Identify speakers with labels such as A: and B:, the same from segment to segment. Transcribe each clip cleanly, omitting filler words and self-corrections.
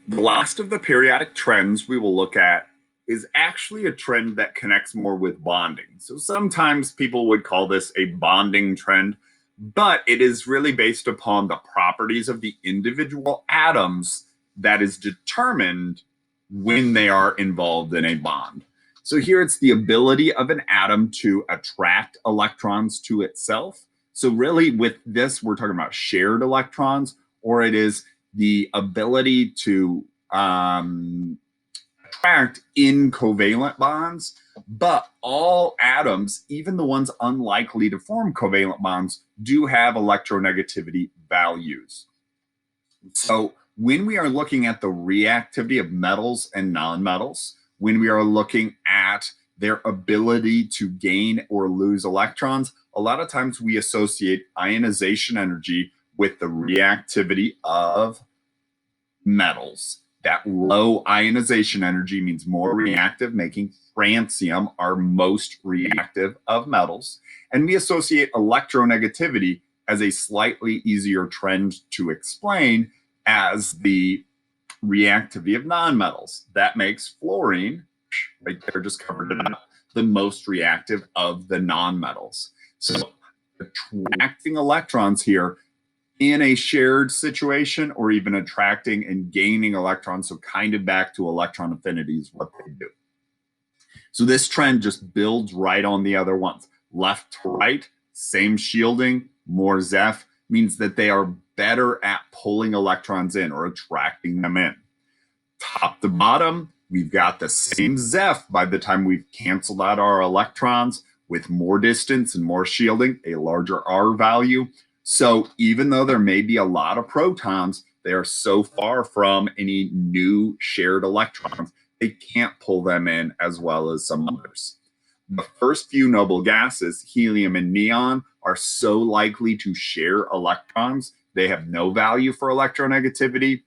A: The last of the periodic trends we will look at is actually a trend that connects more with bonding. So sometimes people would call this a bonding trend, but it is really based upon the properties of the individual atoms that is determined when they are involved in a bond. So here it's the ability of an atom to attract electrons to itself. So really with this, we're talking about shared electrons, or it is the ability to attract in covalent bonds, but all atoms, even the ones unlikely to form covalent bonds, do have electronegativity values. So when we are looking at the reactivity of metals and nonmetals, when we are looking at their ability to gain or lose electrons, a lot of times we associate ionization energy with the reactivity of metals. That low ionization energy means more reactive, making francium our most reactive of metals. And we associate electronegativity as a slightly easier trend to explain as the reactivity of nonmetals. That makes fluorine, right there, just covered it up, the most reactive of the nonmetals. So attracting electrons here in a shared situation, or even attracting and gaining electrons, so kind of back to electron affinity is what they do. So this trend just builds right on the other ones. Left to right, same shielding, more Zeff, means that they are better at pulling electrons in or attracting them in. Top to bottom, we've got the same Zeff by the time we've canceled out our electrons with more distance and more shielding, a larger R value. So even though there may be a lot of protons, they are so far from any new shared electrons, they can't pull them in as well as some others. The first few noble gases, helium and neon, are so likely to share electrons, they have no value for electronegativity.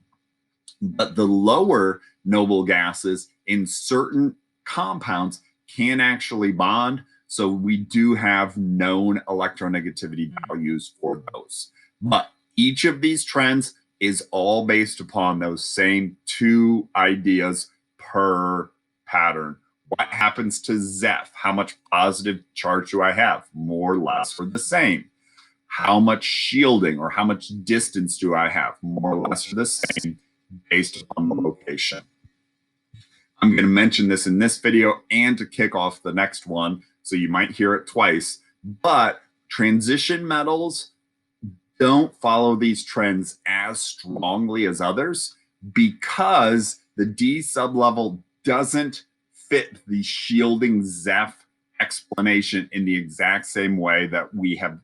A: But the lower noble gases in certain compounds can actually bond. So we do have known electronegativity values for those. But each of these trends is all based upon those same two ideas per pattern. What happens to Zeff? How much positive charge do I have? More or less, or the same. How much shielding or how much distance do I have? More or less, or the same, based on the location. I'm going to mention this in this video and to kick off the next one, so you might hear it twice. But transition metals don't follow these trends as strongly as others because the D sublevel doesn't fit the shielding Zeff explanation in the exact same way that we have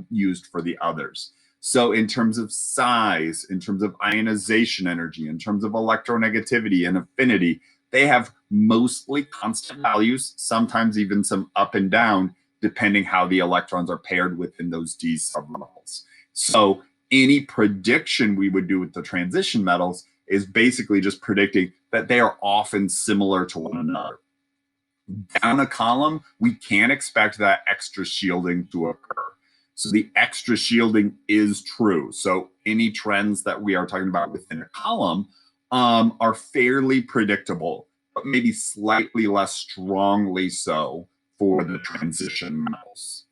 A: used for the others. So in terms of size, in terms of ionization energy, in terms of electronegativity and affinity, they have mostly constant values, sometimes even some up and down, depending how the electrons are paired within those D sublevels. So any prediction we would do with the transition metals is basically just predicting that they are often similar to one another. Down a column, we can't expect that extra shielding to occur. So the extra shielding is true. So any trends that we are talking about within a column are fairly predictable, but maybe slightly less strongly so for the transition metals.